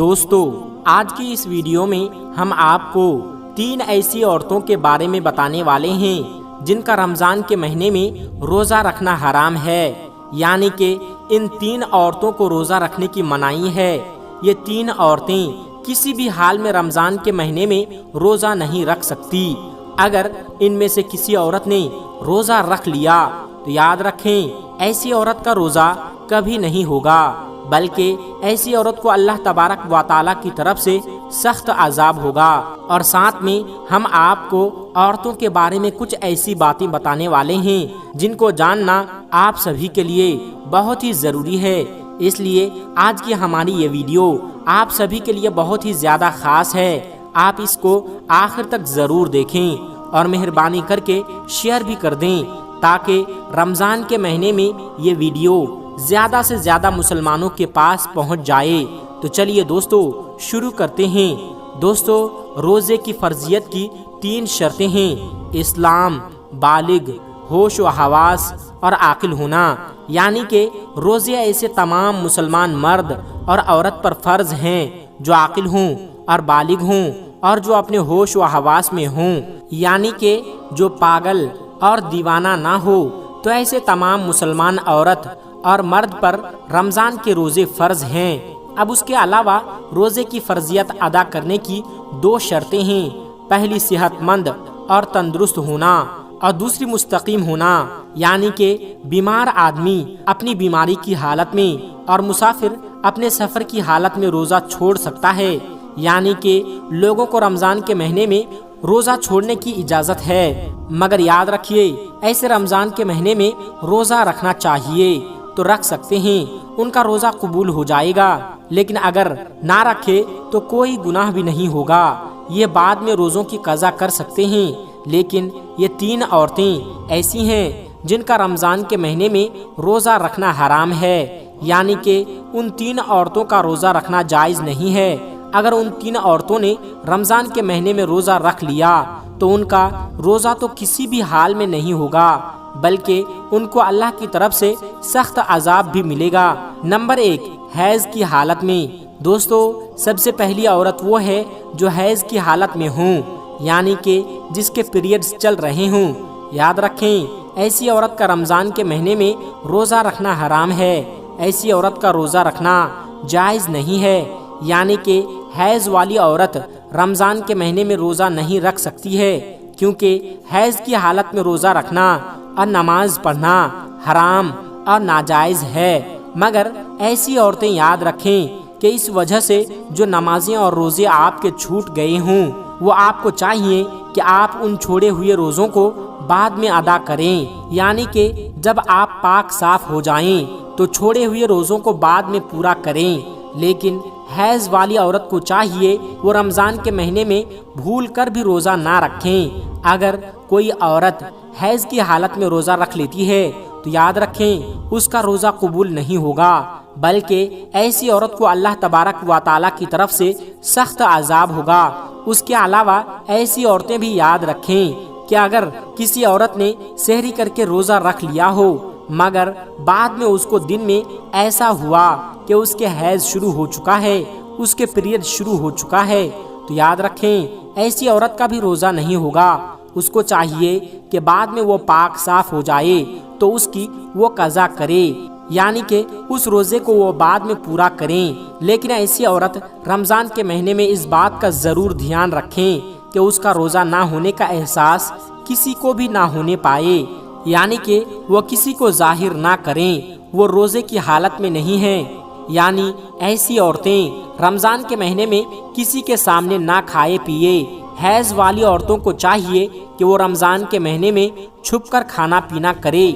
دوستو، آج کی اس ویڈیو میں ہم آپ کو 3 ایسی عورتوں کے بارے میں بتانے والے ہیں جن کا رمضان کے مہینے میں روزہ رکھنا حرام ہے، یعنی کہ ان 3 عورتوں کو روزہ رکھنے کی منائی ہے۔ یہ 3 عورتیں کسی بھی حال میں رمضان کے مہینے میں روزہ نہیں رکھ سکتی۔ اگر ان میں سے کسی عورت نے روزہ رکھ لیا تو یاد رکھیں ایسی عورت کا روزہ کبھی نہیں ہوگا، بلکہ ایسی عورت کو اللہ تبارک و تعالیٰ کی طرف سے سخت عذاب ہوگا۔ اور ساتھ میں ہم آپ کو عورتوں کے بارے میں کچھ ایسی باتیں بتانے والے ہیں جن کو جاننا آپ سبھی کے لیے بہت ہی ضروری ہے۔ اس لیے آج کی ہماری یہ ویڈیو آپ سبھی کے لیے بہت ہی زیادہ خاص ہے۔ آپ اس کو آخر تک ضرور دیکھیں اور مہربانی کر کے شیئر بھی کر دیں تاکہ رمضان کے مہینے میں یہ ویڈیو زیادہ سے زیادہ مسلمانوں کے پاس پہنچ جائے۔ تو چلیے دوستو شروع کرتے ہیں۔ دوستو، روزے کی فرضیت کی 3 شرطیں ہیں: اسلام، بالغ، ہوش و حواس اور عاقل ہونا، یعنی کہ روزے ایسے تمام مسلمان مرد اور عورت پر فرض ہیں جو عاقل ہوں اور بالغ ہوں اور جو اپنے ہوش و حواس میں ہوں، یعنی کہ جو پاگل اور دیوانہ نہ ہو۔ تو ایسے تمام مسلمان عورت اور مرد پر رمضان کے روزے فرض ہیں۔ اب اس کے علاوہ روزے کی فرضیت ادا کرنے کی 2 شرطیں ہیں: پہلی صحت مند اور تندرست ہونا اور دوسری مستقیم ہونا، یعنی کہ بیمار آدمی اپنی بیماری کی حالت میں اور مسافر اپنے سفر کی حالت میں روزہ چھوڑ سکتا ہے، یعنی کہ لوگوں کو رمضان کے مہینے میں روزہ چھوڑنے کی اجازت ہے، مگر یاد رکھیے ایسے رمضان کے مہینے میں روزہ رکھنا چاہیے تو رکھ سکتے ہیں، ان کا روزہ قبول ہو جائے گا، لیکن اگر نہ رکھے تو کوئی گناہ بھی نہیں ہوگا۔ یہ بعد میں روزوں کی قضا کر سکتے ہیں، لیکن یہ 3 عورتیں ایسی ہیں جن کا رمضان کے مہینے میں روزہ رکھنا حرام ہے، یعنی کہ ان 3 عورتوں کا روزہ رکھنا جائز نہیں ہے۔ اگر ان 3 عورتوں نے رمضان کے مہینے میں روزہ رکھ لیا تو ان کا روزہ تو کسی بھی حال میں نہیں ہوگا، بلکہ ان کو اللہ کی طرف سے سخت عذاب بھی ملے گا۔ نمبر 1، حیض کی حالت میں۔ دوستو، سب سے پہلی عورت وہ ہے جو حیض کی حالت میں ہوں، یعنی کہ جس کے پیریڈز چل رہے ہوں۔ یاد رکھیں ایسی عورت کا رمضان کے مہینے میں روزہ رکھنا حرام ہے، ایسی عورت کا روزہ رکھنا جائز نہیں ہے، یعنی کہ حیض والی عورت رمضان کے مہینے میں روزہ نہیں رکھ سکتی ہے، کیونکہ حیض کی حالت میں روزہ رکھنا اور نماز پڑھنا حرام اور ناجائز ہے۔ مگر ایسی عورتیں یاد رکھیں کہ اس وجہ سے جو نمازیں اور روزے آپ کے چھوٹ گئے ہوں، وہ آپ کو چاہیے کہ آپ ان چھوڑے ہوئے روزوں کو بعد میں ادا کریں، یعنی کہ جب آپ پاک صاف ہو جائیں تو چھوڑے ہوئے روزوں کو بعد میں پورا کریں۔ لیکن حیض والی عورت کو چاہیے وہ رمضان کے مہینے میں بھول کر بھی روزہ نہ رکھیں۔ اگر کوئی عورت حیض کی حالت میں روزہ رکھ لیتی ہے تو یاد رکھیں اس کا روزہ قبول نہیں ہوگا، بلکہ ایسی عورت کو اللہ تبارک و تعالیٰ کی طرف سے سخت عذاب ہوگا۔ اس کے علاوہ ایسی عورتیں بھی یاد رکھیں کہ اگر کسی عورت نے سحری کر کے روزہ رکھ لیا ہو مگر بعد میں اس کو دن میں ایسا ہوا کہ اس کے حیض شروع ہو چکا ہے، اس کے پیریڈ شروع ہو چکا ہے، تو یاد رکھیں ایسی عورت کا بھی روزہ نہیں ہوگا۔ اس کو چاہیے کہ بعد میں وہ پاک صاف ہو جائے تو اس کی وہ قضا کرے، یعنی کہ اس روزے کو وہ بعد میں پورا کریں۔ لیکن ایسی عورت رمضان کے مہینے میں اس بات کا ضرور دھیان رکھیں کہ اس کا روزہ نہ ہونے کا احساس کسی کو بھی نہ ہونے پائے، یعنی کہ وہ کسی کو ظاہر نہ کریں وہ روزے کی حالت میں نہیں ہیں۔ یعنی ایسی عورتیں رمضان کے مہینے میں کسی کے سامنے نہ کھائے پیے۔ حیض والی عورتوں کو چاہیے کہ وہ رمضان کے مہینے میں چھپ کر کھانا پینا کرے۔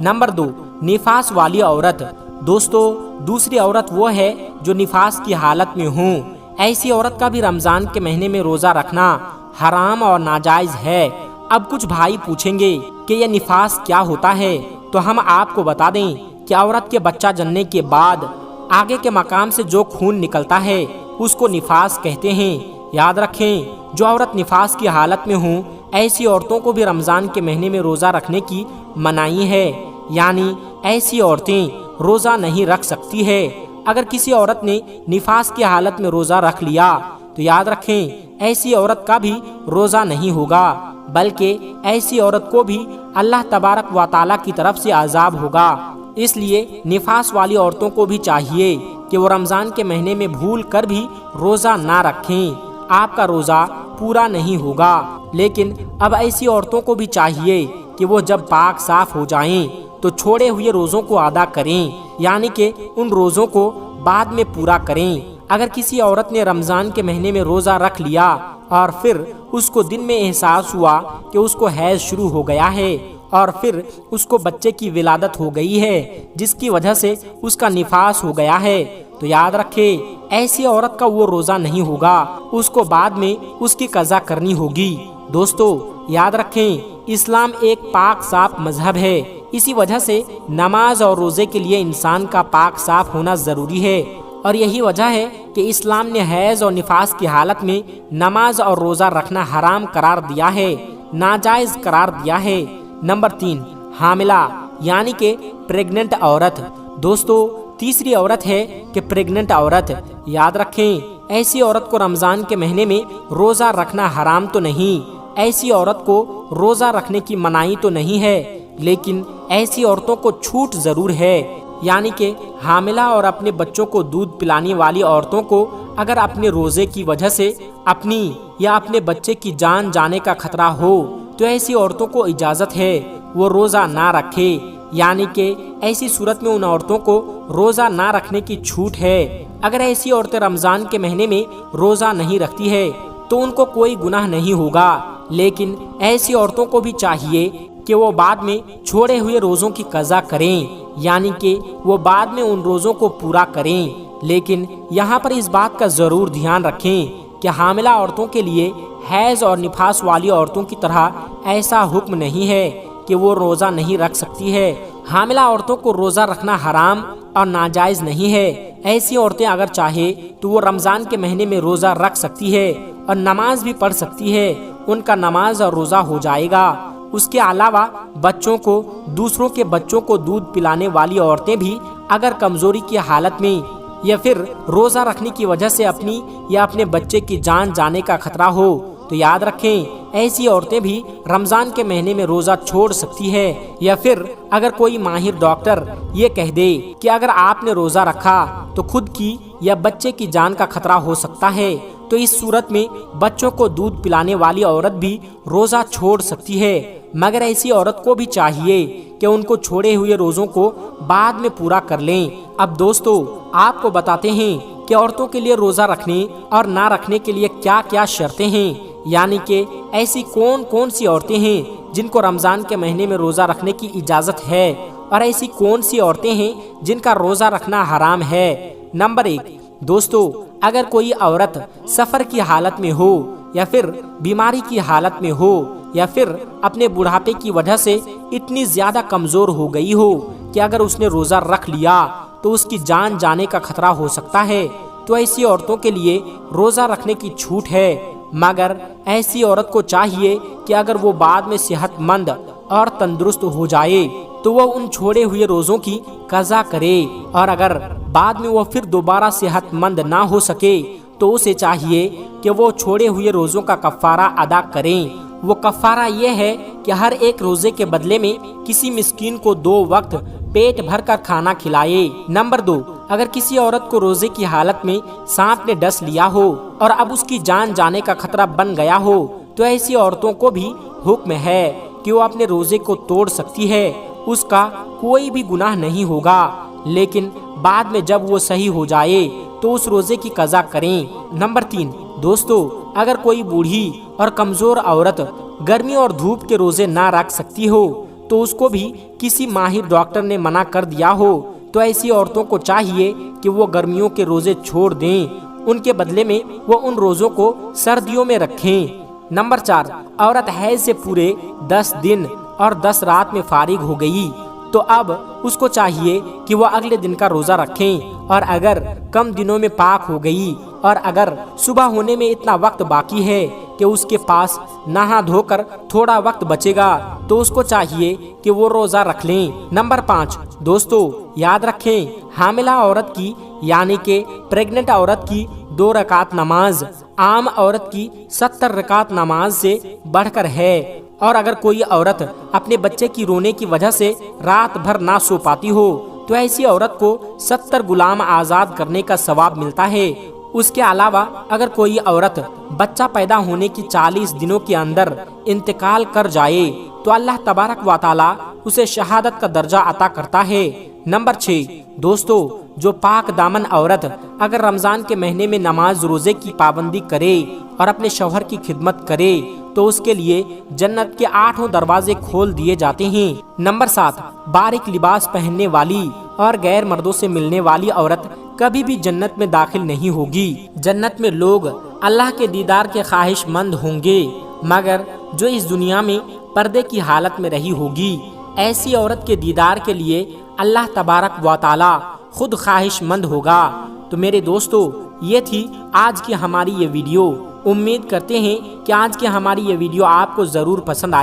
نمبر 2، نفاس والی عورت۔ دوستو، دوسری عورت وہ ہے جو نفاس کی حالت میں ہوں، ایسی عورت کا بھی رمضان کے مہینے میں روزہ رکھنا حرام اور ناجائز ہے۔ اب کچھ بھائی پوچھیں گے کہ یہ نفاس کیا ہوتا ہے، تو ہم آپ کو بتا دیں کہ عورت کے بچہ جننے کے بعد آگے کے مقام سے جو خون نکلتا ہے اس کو نفاس کہتے ہیں۔ یاد رکھیں جو عورت نفاس کی حالت میں ہوں ایسی عورتوں کو بھی رمضان کے مہینے میں روزہ رکھنے کی منائی ہے، یعنی ایسی عورتیں روزہ نہیں رکھ سکتی ہے اگر کسی عورت نے نفاس کی حالت میں روزہ رکھ لیا تو یاد رکھیں ایسی عورت کا بھی روزہ نہیں ہوگا، بلکہ ایسی عورت کو بھی اللہ تبارک و تعالیٰ کی طرف سے عذاب ہوگا۔ اس لیے نفاس والی عورتوں کو بھی چاہیے کہ وہ رمضان کے مہینے میں بھول کر بھی روزہ نہ رکھیں، آپ کا روزہ پورا نہیں ہوگا۔ لیکن اب ایسی عورتوں کو بھی چاہیے کہ وہ جب پاک صاف ہو جائیں تو چھوڑے ہوئے روزوں کو ادا کریں، یعنی کہ ان روزوں کو بعد میں پورا کریں۔ اگر کسی عورت نے رمضان کے مہینے میں روزہ رکھ لیا اور پھر اس کو دن میں احساس ہوا کہ اس کو حیض شروع ہو گیا ہے اور پھر اس کو بچے کی ولادت ہو گئی ہے جس کی وجہ سے اس کا نفاس ہو گیا ہے، تو یاد رکھے ایسی عورت کا وہ روزہ نہیں ہوگا، اس کو بعد میں اس کی قضا کرنی ہوگی۔ دوستو یاد رکھیں اسلام ایک پاک صاف مذہب ہے، اسی وجہ سے نماز اور روزے کے لیے انسان کا پاک صاف ہونا ضروری ہے، اور یہی وجہ ہے کہ اسلام نے حیض اور نفاس کی حالت میں نماز اور روزہ رکھنا حرام قرار دیا ہے، ناجائز قرار دیا ہے۔ نمبر 3، حاملہ یعنی کہ پریگننٹ عورت۔ دوستو تیسری عورت ہے کہ پریگننٹ عورت۔ یاد رکھیں ایسی عورت کو رمضان کے مہینے میں روزہ رکھنا حرام تو نہیں، ایسی عورت کو روزہ رکھنے کی منائی تو نہیں ہے، لیکن ایسی عورتوں کو چھوٹ ضرور ہے، یعنی کہ حاملہ اور اپنے بچوں کو دودھ پلانے والی عورتوں کو اگر اپنے روزے کی وجہ سے اپنی یا اپنے بچے کی جان جانے کا خطرہ ہو تو ایسی عورتوں کو اجازت ہے وہ روزہ نہ رکھے، یعنی کہ ایسی صورت میں ان عورتوں کو روزہ نہ رکھنے کی چھوٹ ہے۔ اگر ایسی عورتیں رمضان کے مہینے میں روزہ نہیں رکھتی ہے تو ان کو کوئی گناہ نہیں ہوگا، لیکن ایسی عورتوں کو بھی چاہیے کہ وہ بعد میں چھوڑے ہوئے روزوں کی قضا کریں، یعنی کہ وہ بعد میں ان روزوں کو پورا کریں۔ لیکن یہاں پر اس بات کا ضرور دھیان رکھیں کہ حاملہ عورتوں کے لیے حیض اور نفاس والی عورتوں کی طرح ایسا حکم نہیں ہے کہ وہ روزہ نہیں رکھ سکتی ہے۔ حاملہ عورتوں کو روزہ رکھنا حرام اور ناجائز نہیں ہے۔ ایسی عورتیں اگر چاہے تو وہ رمضان کے مہینے میں روزہ رکھ سکتی ہے اور نماز بھی پڑھ سکتی ہے، ان کا نماز اور روزہ ہو جائے گا۔ اس کے علاوہ بچوں کو، دوسروں کے بچوں کو دودھ پلانے والی عورتیں بھی اگر کمزوری کی حالت میں یا پھر روزہ رکھنے کی وجہ سے اپنی یا اپنے بچے کی جان جانے کا خطرہ ہو تو یاد رکھیں ایسی عورتیں بھی رمضان کے مہینے میں روزہ چھوڑ سکتی ہے۔ یا پھر اگر کوئی ماہر ڈاکٹر یہ کہہ دے کہ اگر آپ نے روزہ رکھا تو خود کی یا بچے کی جان کا خطرہ ہو سکتا ہے، تو اس صورت میں بچوں کو دودھ پلانے والی عورت بھی روزہ چھوڑ سکتی ہے، مگر ایسی عورت کو بھی چاہیے کہ ان کو چھوڑے ہوئے روزوں کو بعد میں پورا کر لیں۔ اب دوستو آپ کو بتاتے ہیں کہ عورتوں کے لیے روزہ رکھنے اور نہ رکھنے کے لیے کیا کیا شرطیں ہیں، یعنی کہ ایسی کون کون سی عورتیں ہیں جن کو رمضان کے مہینے میں روزہ رکھنے کی اجازت ہے اور ایسی کون سی عورتیں ہیں جن کا روزہ رکھنا حرام ہے۔ نمبر 1، دوستو اگر کوئی عورت سفر کی حالت میں ہو یا پھر بیماری کی حالت میں ہو یا پھر اپنے بڑھاپے کی وجہ سے اتنی زیادہ کمزور ہو گئی ہو کہ اگر اس نے روزہ رکھ لیا تو اس کی جان جانے کا خطرہ ہو سکتا ہے، تو ایسی عورتوں کے لیے روزہ رکھنے کی چھوٹ ہے، مگر ایسی عورت کو چاہیے کہ اگر وہ بعد میں صحت مند اور تندرست ہو جائے تو وہ ان چھوڑے ہوئے روزوں کی قضا کرے، اور اگر بعد میں وہ پھر دوبارہ صحت مند نہ ہو سکے تو اسے چاہیے کہ وہ چھوڑے ہوئے روزوں کا کفارہ ادا کریں۔ وہ کفارہ یہ ہے کہ ہر ایک روزے کے بدلے میں کسی مسکین کو 2 وقت پیٹ بھر کر کھانا کھلائے۔ نمبر 2، اگر کسی عورت کو روزے کی حالت میں سانپ نے ڈس لیا ہو اور اب اس کی جان جانے کا خطرہ بن گیا ہو تو ایسی عورتوں کو بھی حکم ہے کہ وہ اپنے روزے کو توڑ سکتی ہے، اس کا کوئی بھی گناہ نہیں ہوگا، لیکن بعد میں جب وہ صحیح ہو جائے تو اس روزے کی قضا کریں۔ نمبر 3، دوستو اگر کوئی بوڑھی اور کمزور عورت گرمی اور دھوپ کے روزے نہ رکھ سکتی ہو تو اس کو بھی کسی ماہر ڈاکٹر نے منع کر دیا ہو تو ایسی عورتوں کو چاہیے کہ وہ گرمیوں کے روزے چھوڑ دیں، ان کے بدلے میں وہ ان روزوں کو سردیوں میں رکھیں۔ نمبر 4، عورت حیض سے پورے 10 دن اور 10 رات میں فارغ ہو گئی تو اب اس کو چاہیے کہ وہ اگلے دن کا روزہ رکھیں، اور اگر کم دنوں میں پاک ہو گئی اور اگر صبح ہونے میں اتنا وقت باقی ہے کہ اس کے پاس نہا دھو کر تھوڑا وقت بچے گا تو اس کو چاہیے کہ وہ روزہ رکھ لیں۔ نمبر 5 دوستو یاد رکھیں، حاملہ عورت کی یعنی کہ پریگننٹ عورت کی 2 رکعت نماز عام عورت کی 70 رکعت نماز سے بڑھ کر ہے، اور اگر کوئی عورت اپنے بچے کی رونے کی وجہ سے رات بھر نہ سو پاتی ہو تو ایسی عورت کو 70 غلام آزاد کرنے کا ثواب ملتا ہے۔ اس کے علاوہ اگر کوئی عورت بچہ پیدا ہونے کی 40 دنوں کے اندر انتقال کر جائے تو اللہ تبارک و تعالی اسے شہادت کا درجہ عطا کرتا ہے۔ نمبر 6 دوستو جو پاک دامن عورت اگر رمضان کے مہینے میں نماز روزے کی پابندی کرے اور اپنے شوہر کی خدمت کرے تو اس کے لیے جنت کے 8 دروازے کھول دیے جاتے ہیں۔ نمبر 7 باریک لباس پہننے والی اور غیر مردوں سے ملنے والی عورت کبھی بھی جنت میں داخل نہیں ہوگی۔ جنت میں لوگ اللہ کے دیدار کے خواہش مند ہوں گے مگر جو اس دنیا میں پردے کی حالت میں رہی ہوگی، ایسی عورت کے دیدار کے لیے اللہ تبارک و تعالی خود خواہش مند ہوگا۔ تو میرے دوستو یہ تھی آج کی ہماری یہ ویڈیو۔ امید کرتے ہیں کہ آج کی ہماری یہ ویڈیو آپ کو ضرور پسند آئے۔